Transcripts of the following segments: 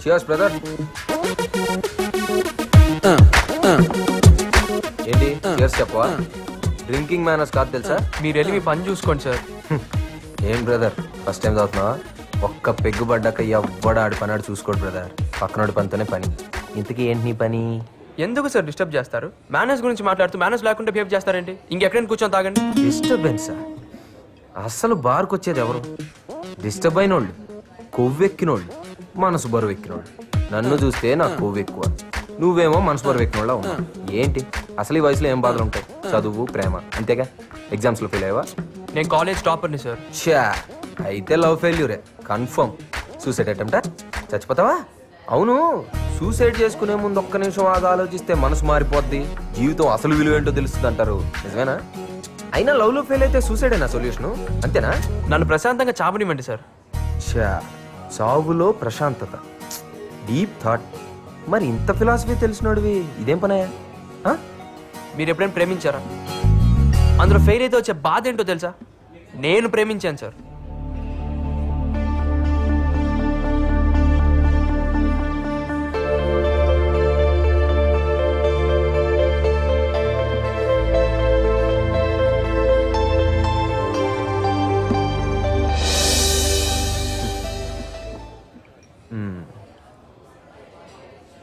Cheers, brother. ఏంటి cheers చెప్పవా? Drinking manners కాదు తెలుసా? మీరు వెళ్ళి మీ పని చూసుకోండి సార్. ఏం బ్రదర్ ఫస్ట్ టైం చదువుతున్నావా? ఒక్క పెగ్గు పడ్డాక ఎవ్వడు ఆడి పని ఆడు చూసుకోడు బ్రదర్. పక్కనోడి పనితోనే పని. ఇంతకీ ఏంటి నీ పని? ఎందుకు సార్ డిస్టర్బ్ చేస్తారు? మేనేజ్ గురించి మాట్లాడుతూ మేనేజ్ లేకుండా బిహేవ్ చేస్తారేంటి? ఇంకెక్కడైనా కూర్చొని తాగండి. డిస్టర్బెన్సా? అస్సలు బార్కి వచ్చేది ఎవరు? డిస్టర్బ్ అయినోళ్ళు, కొవ్వెక్కినోళ్ళు, మనసు బరువు ఎక్కినోళ్ళు. నన్ను చూస్తే నాకు కొవ్వు ఎక్కువ, నువ్వేమో మనసు బరువు ఎక్కినోళ్ళ ఉన్నావు. ఏంటి అసలు ఈ వయసులో ఏం బాధలు ఉంటాయి? చదువు, ప్రేమ, అంతేగా. ఎగ్జామ్స్లో ఫెయిల్ అయ్యావా? నేను కాలేజ్ టాపర్ని సార్. షా, అయితే లవ్ ఫెయిల్యూరే కన్ఫర్మ్. సూసైడ్ అటెంప్టా? చచ్చిపోతావా? అవును, సూసైడ్ చేసుకునే ముందు ఒక్క నిమిషం ఆలోచిస్తే మనసు మారిపోద్ది, జీవితం అసలు విలువ ఏంటో తెలుస్తుంది అంటారు. నిజమేనా? అయినా లవ్ లో ఫెయిల్ అయితే సూసైడ్ అయినా సొల్యూషన్? అంతేనా? నన్ను ప్రశాంతంగా చావనివ్వండి సార్. షా, చావులో ప్రశాంతత, డీప్ థాట్. మరి ఇంత ఫిలాసఫీ తెలిసినోడివి ఇదేం పనయా? మీరు ఎప్పుడైనా ప్రేమించారా? అందులో ఫెయిల్ అయితే వచ్చే బాధ ఏంటో తెలుసా? నేను ప్రేమించాను సార్.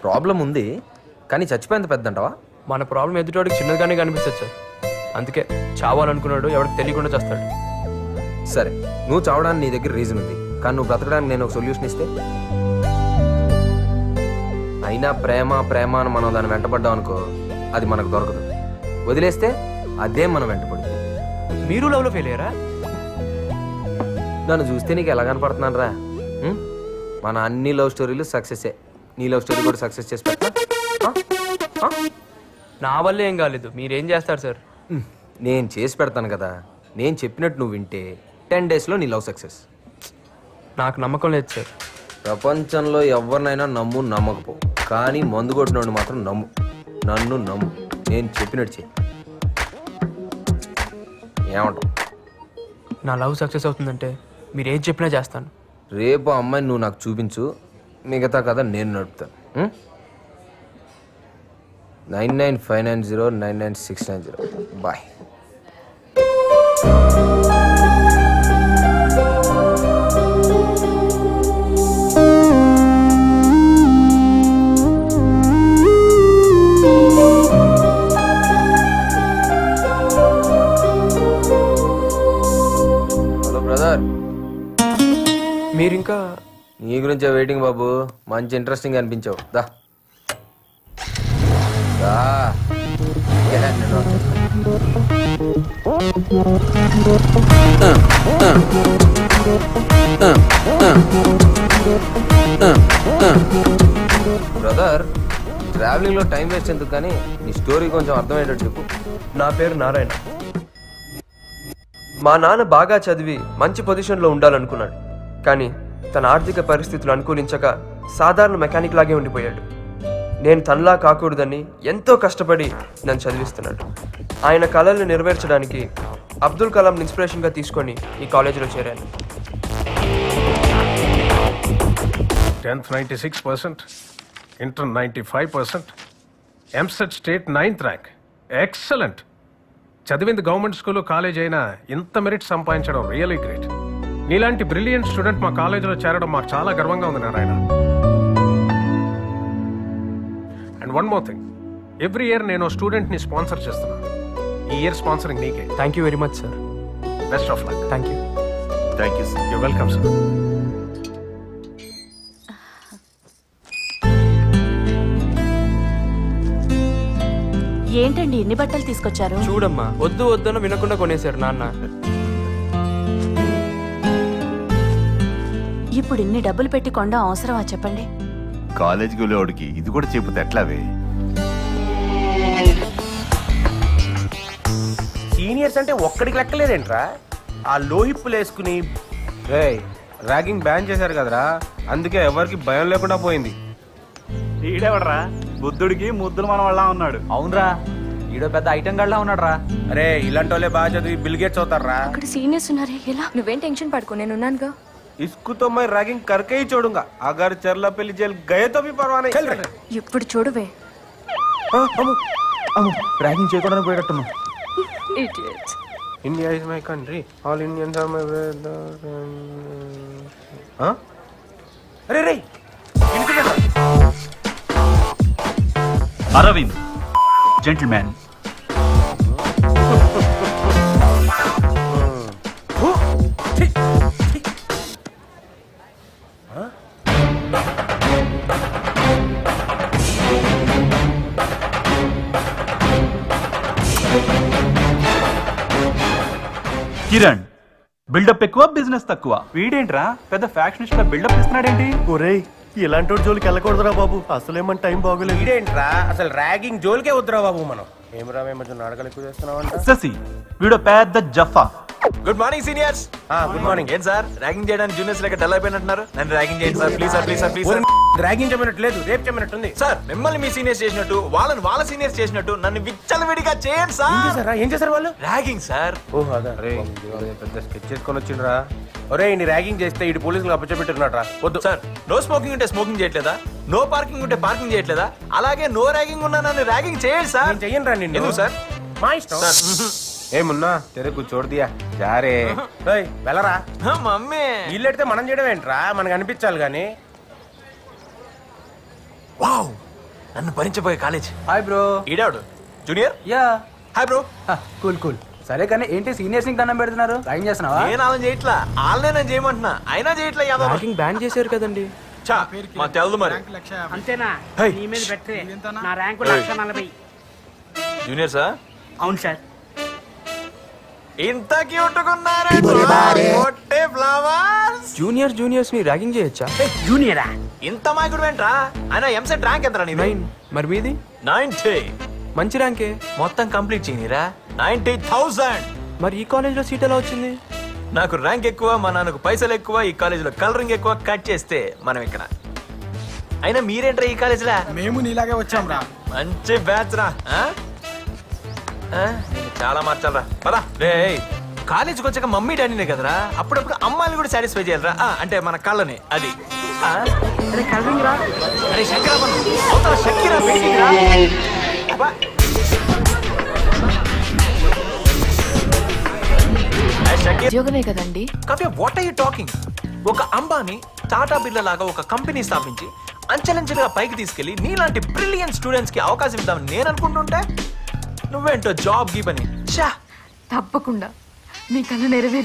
ప్రాబ్లం ఉంది కానీ చచ్చిపోయేంత పెద్ద అంటావా? మన ప్రాబ్లం ఎదుటోడికి చిన్నగానే కనిపిస్తుంది సార్. అందుకే చావాలనుకున్నాడు ఎవరికి తెలియకుండా చేస్తాడు. సరే, నువ్వు చావడానికి నీ దగ్గర రీజన్ ఉంది, కానీ నువ్వు బ్రతకడానికి నేను ఒక సొల్యూషన్ ఇస్తే? అయినా ప్రేమ ప్రేమ అని మనం దాన్ని వెంటపడ్డాం అనుకో, అది మనకు దొరకదు. వదిలేస్తే అదే మనం వెంటపడుతుంది. మీరు లవ్లో ఫెయిల్ అయ్యారా? నన్ను చూస్తే నీకు ఎలా కనపడుతున్నాను రా? మన అన్ని లవ్ స్టోరీలు సక్సెసే. నీ లవ్ స్టోరీ కూడా సక్సెస్ చేసి పెట్టా? నా వల్ల ఏం కాలేదు, మీరేం చేస్తారు సార్? నేను చేసి పెడతాను కదా. నేను చెప్పినట్టు నువ్వు వింటే 10 daysలో నీ లవ్ సక్సెస్. నాకు నమ్మకం లేదు సార్. ప్రపంచంలో ఎవరినైనా నమ్ము, నమ్మకపో, కానీ మందు కొట్టినోడు మాత్రం నమ్ము. నన్ను నమ్ము, నేను చెప్పినట్టు చెయ్యి. ఏమంటావు? నా లవ్ సక్సెస్ అవుతుందంటే మీరు ఏం చెప్పినా చేస్తాను. రేపు అమ్మాయిని నువ్వు నాకు చూపించు, మిగతా కదా నేను నడుపుతాను. 9959099690. బాయ్. Hello brother. మీరింకా నీ గురించే వెయిటింగ్ బాబు. మంచి ఇంట్రెస్టింగ్ అనిపించావు. దా బ్రదర్, ట్రావెలింగ్ లో టైం వేస్ట్ ఎందుకు, కానీ నీ స్టోరీ కొంచెం అర్థమయ్యేటట్టు చెప్పు. నా పేరు నారాయణ. మా నాన్న బాగా చదివి మంచి పొజిషన్లో ఉండాలనుకున్నాడు, కానీ తన ఆర్థిక పరిస్థితులు అనుకూలించక సాధారణ మెకానిక్ లాగే ఉండిపోయాడు. నేను తనలా కాకూడదని ఎంతో కష్టపడి నన్ను చదివిస్తున్నాడు. ఆయన కళల్ని నెరవేర్చడానికి అబ్దుల్ కలాం ఇన్స్పిరేషన్గా తీసుకొని ఈ కాలేజీలో చేరాను. 10th 96%, inter 95%, EAMCET state 9th rank. Excellent. చదివింది గవర్నమెంట్ స్కూల్, కాలేజ్ అయినా ఇంత మెరిట్ సంపాదించడం రియలీ గ్రేట్. నీలాంటి బ్రిలియంట్ స్టూడెంట్ మా కాలేజీలో చేరడం మాకు చాలా గర్వంగా ఉంది Narayana. And one more thing, every year నేను స్టూడెంట్ని స్పాన్సర్ చేస్తున్నాను. ఈ ఇయర్ స్పాన్సరింగ్ నీకే. Thank you very much sir. Best of luck. Thank you. Thank you sir. You welcome sir. ఏంటండి ఎన్ని బట్టలు తీసుకొచ్చారు? చూడమ్మా, వద్దు వద్దన వినకుండా కొనేశారు నాన్న. ఇప్పుడు ఇన్ని డబ్బులు పెట్టి కొండం అవసరమా చెప్పండి? కాలేజీకి వెళ్ళేవాడికి ఇది కూడా చెబితే ఎట్లావే? సీనియర్స్ అంటే ఒక్కడికి లెక్కలేదేంట్రా? ఆ లోహిప్పులు వేసుకుని ర్యాగింగ్ బ్యాన్ చేశారు కదరా, అందుకే ఎవరికి భయం లేకుండా పోయింది. ఈడెవడరా? బుద్ధుడికి ముద్దులు మన వాళ్ళ ఉన్నాడు. అవునరా, ఈడో పెద్ద ఐటమ్ గడ్లా ఉన్నాడు రా. అరే ఇలాంటి వాళ్ళే బాగా చదివి బిల్ గేట్స్ అవుతారా? అక్కడ సీనియర్స్ ఉన్నారే, ఎలా? నువ్వేం టెన్షన్ పడుకో, నేను ఉన్నానుగా. इसको तो मैं रैगिंग करके ही छोड़ूंगा अगर चरलापल्ली जेल गए तो भी परवाह नहीं ఇప్పుడు చూడవే रैगिंग చేయకుండా పోయేటట్టున్నా idiot India is my country all Indians are my brothers अरे रे అరవింద్ జెంటిల్మ్యాన్ కిరణ్ బిల్డప్ ఎక్కువ బిజినెస్ తక్కువ. వీడేంట్రా పెద్ద ఫ్యాక్షనిస్ట్ బిల్డప్ ఇస్తున్నాడేంటి? ఒరేయ్ ఇలాంటి జోలికి వెళ్ళకూడదురా బాబు, అసలేమని టైం బాగోలేదు. ఇదేంట్రా అసలు ర్యాగింగ్ జోలికే వద్దురా బాబు. మనం ఏమరా మేము నాటకాలు ఎక్కువ చేస్తున్నామంట. శశి వీడు పెద్ద జఫా. Good morning seniors. Good morning. ఏం సార్ ర్యాగింగ్ చేయడానికి జూనియర్స్ లెక్క డల్ అయిపోయినట్టున్నారు? నన్ను ర్యాగింగ్ చేయండి sir please sir please sir please sir. Ragging చెప్పినట్టు లేదు, రేపు చెప్పినట్టుంది సార్. మిమ్మల్ని మీ సీనియర్స్ చేసినట్టు వాళ్ళని వాళ్ళ సీనియర్స్ చేసినట్టు నన్ను విచ్చలవిడిగా చేయండి సార్. ఏం చేశారు వాళ్ళు? Ragging sir. ఓహ్ అదా పెద్ద స్కెచ్ చేసుకొని వచ్చిండ్రా. ఒరే ఇన్ని ర్యాగింగ్ చేస్తే ఇటు పోలీసులు అప్పచెప్పెట్టున్నాడు రా. వద్దు సార్. నో స్మోకింగ్ ఉంటే స్మోకింగ్ చేయట్లేదా? నో పార్కింగ్ ఉంటే పార్కింగ్ చేయట్లేదా? అలాగే నో ర్యాగింగ్ ఉన్నా నన్ను ర్యాగింగ్ చేయండి సార్. నేను చెయ్యను రా నిన్ను. ఎందుకు సార్? మా ఇష్టం సార్. ఏమున్నా తెరే కూర్చోడు దియా జారే వెళ్ళరా. మమ్మీ ఇల్లెడితే మనం చేయడం ఏంట్రా, మనకు అనిపించాలి గాని. వావ్ నన్ను భరించబోయే కాలేజ్. Hi bro. ఈడాడు junior. Yeah hi bro. Cool cool. సరే కానీ ఏంటి సీనియర్స్ కి దండం పెడుతున్నారు? ర్యాగింగ్ చేస్తున్నావా? నేను అలా చేయట్లా, వాళ్ళనే నేను చేయమంటున్నా. అయినా చేయట్లా. యాదవ్ ర్యాగింగ్ బ్యాన్ చేశారు కదండి. చా మా తెలదు మరి. అంతేనా? నీ మీద పెట్టే నా ర్యాంకు 140. Junior sir. అవును సార్. ఇంత క్యూట్ గున్నారే ఫ్లవర్స్. జూనియర్స్ ని ర్యాగింగ్ చేయొచ్చా? జూనియరా? ఇంత మాయకుడు ఏంట్రా? అయినా ఎంసెట్ ర్యాంక్ ఎంతరా నీది? 9. మరి మీది? 90. మంచి ర్యాంకే. మొత్తం కంప్లీట్ చేయనిరా 90,000. మరి ఈ కాలేజ్ లో సీట్ ఎలా వచ్చింది? నాకు ర్యాంక్ ఎక్కువ, మా నాన్నకు పైసలు ఎక్కువ, ఈ కాలేజీలో కలరింగ్ ఎక్కువ. కట్ చేస్తే మనం ఇక్కడ. అయినా మీరేంట్రా ఈ కాలేజీలా? మేము నీలాగే వచ్చాం రా. మంచి బ్యాచ్ రా. చాలా మార్చాలరా పదా. రే కాలేజీకి వచ్చాక మమ్మీ డాడీనే కదరా, అప్పుడప్పుడు అమ్మాయిని కూడా సాటిస్ఫై చేయాలరా. అంటే మన కళ్ళని అది. అరే శంకరా అవుతా శంకిరా ఉద్యోగమే కదండి. Kavya what are you talking? ఒక అంబానీ టాటా బిర్లా లాగా ఒక కంపెనీ స్థాపించి అంచెలంచెలుగా పైకి తీసుకెళ్లి నీలాంటి బ్రిలియంట్ స్టూడెంట్స్ కి అవకాశం ఇద్దామని నేను అనుకుంటుంటే నువ్వేంటో జాబ్ గీబని. తప్పకుండా మీ కళ నెరవేరు.